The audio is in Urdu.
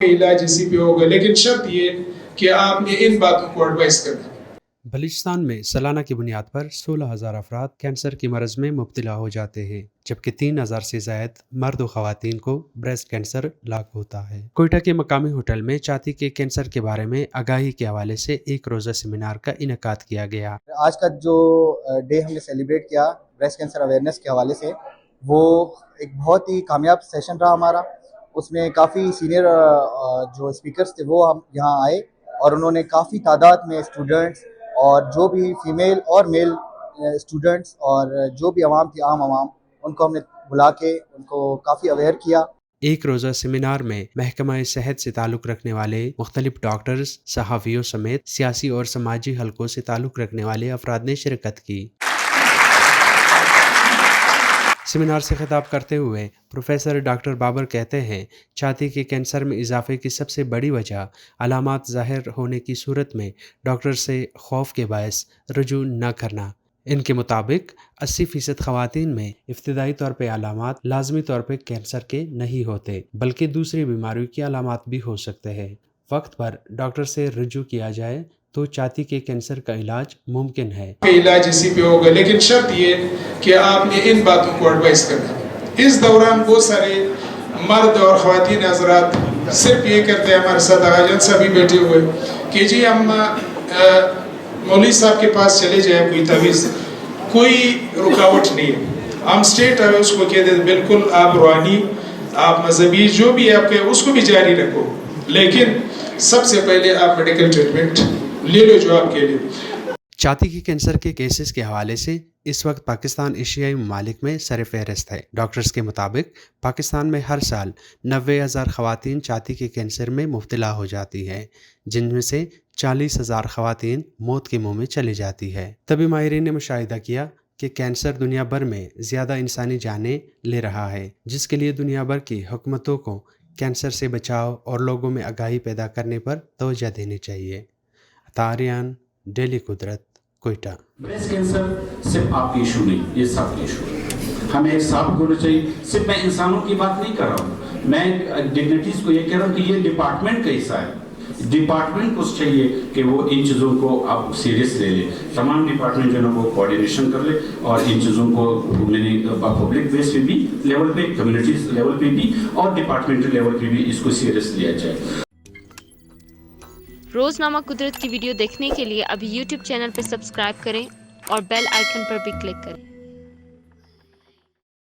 علاج اسی پہ ہوگا، لیکن شرط یہ کہ آپ نے ان باتوں کو ایڈوائز کرنا۔ بلوچستان میں سالانہ کی بنیاد پر 16,000 افراد کینسر کی مرض میں مبتلا ہو جاتے ہیں، جبکہ 3,000 سے زائد مرد و خواتین کو بریسٹ کینسر لاحق ہوتا ہے۔ کوئٹہ کے مقامی ہوٹل میں چھاتی کے کینسر کے بارے میں آگاہی کے حوالے سے ایک روزہ سیمینار کا انعقاد کیا گیا۔ آج کا جو ڈے ہم نے سیلیبریٹ کیا بریسٹ کینسر اویئرنیس کے حوالے سے، وہ ایک بہت ہی کامیاب سیشن رہا ہمارا۔ اس میں کافی سینئر جو اسپیکرز تھے وہ ہم یہاں آئے، اور انہوں نے کافی تعداد میں اسٹوڈنٹس اور جو بھی فیمیل اور میل اسٹوڈنٹس اور جو بھی عوام تھی، عام عوام، ان کو ہم نے بلا کے ان کو کافی اویئر کیا۔ ایک روزہ سیمینار میں محکمہ صحت سے تعلق رکھنے والے مختلف ڈاکٹرز، صحافیوں سمیت سیاسی اور سماجی حلقوں سے تعلق رکھنے والے افراد نے شرکت کی۔ سیمینار سے خطاب کرتے ہوئے پروفیسر ڈاکٹر بابر کہتے ہیں، چھاتی کے کینسر میں اضافے کی سب سے بڑی وجہ علامات ظاہر ہونے کی صورت میں ڈاکٹر سے خوف کے باعث رجوع نہ کرنا۔ ان کے مطابق 80% خواتین میں ابتدائی طور پہ علامات لازمی طور پہ کینسر کے نہیں ہوتے، بلکہ دوسری بیماریوں کے علامات بھی ہو سکتے ہیں۔ وقت پر ڈاکٹر سے رجوع کیا جائے تو چھاتی کے کینسر کا علاج ممکن ہے۔ علاج اسی پہ ہوگا، لیکن شرط یہ کہ آپ نے ان باتوں کو ایڈوائز کرنا۔ اس دوران بہت سارے مرد اور خواتین حضرات صرف یہ کرتے ہیں، ہمارے ساتھ آجان صاحب بھی بیٹھے ہوئے، کہ جی ہم مولوی صاحب کے پاس چلے جائیں، کوئی تعویذ، کوئی رکاوٹ نہیں ہے، ہم اسٹیٹ آئے اس کو کہتے ہیں بالکل آپ روحانی، آپ مذہبی، جو بھی آپ کے اس کو بھی جاری رکھو، لیکن سب سے پہلے آپ میڈیکل ٹریٹمنٹ لے لو جو آپ کے لیے۔ چھاتی کے کینسر کے کیسز کے حوالے سے اس وقت پاکستان ایشیائی ممالک میں سر فہرست ہے۔ ڈاکٹرز کے مطابق پاکستان میں ہر سال 90,000 خواتین چھاتی کے کینسر میں مبتلا ہو جاتی ہیں، جن میں سے 40,000 خواتین موت کے منہ میں چلی جاتی ہے۔ طبی ماہرین نے مشاہدہ کیا کہ کینسر دنیا بھر میں زیادہ انسانی جانیں لے رہا ہے، جس کے لیے دنیا بھر کی حکومتوں کو کینسر سے بچاؤ اور لوگوں میں آگاہی پیدا کرنے پر توجہ دینی چاہیے۔ عطاریان، ڈیلی قدرت، کوئٹہ۔ بریسٹ کینسر صرف آپ کی ایشو نہیں، یہ سب کی ایشو ہے۔ ہمیں ایک صاف ہونا چاہیے۔ صرف میں انسانوں کی بات نہیں کر رہا ہوں، میں ڈگنیٹیز کو یہ کہہ رہا ہوں کہ یہ ڈپارٹمنٹ کا حصہ ہے۔ ڈپارٹمنٹ کو چاہیے کہ وہ ان چیزوں کو آپ سیریس لے لیں، تمام ڈپارٹمنٹ جو ہے وہ کوآرڈینیشن کر لے، اور ان چیزوں کو پبلک بیس پہ بھی لیول پہ، کمیونٹیز لیول پہ بھی، اور ڈپارٹمنٹل لیول پہ بھی اس کو سیریس لیا جائے۔ روزنامہ قدرت کی ویڈیو دیکھنے کے لیے ابھی یوٹیوب چینل پہ سبسکرائب کریں اور بیل آئیکن پر بھی کلک کریں۔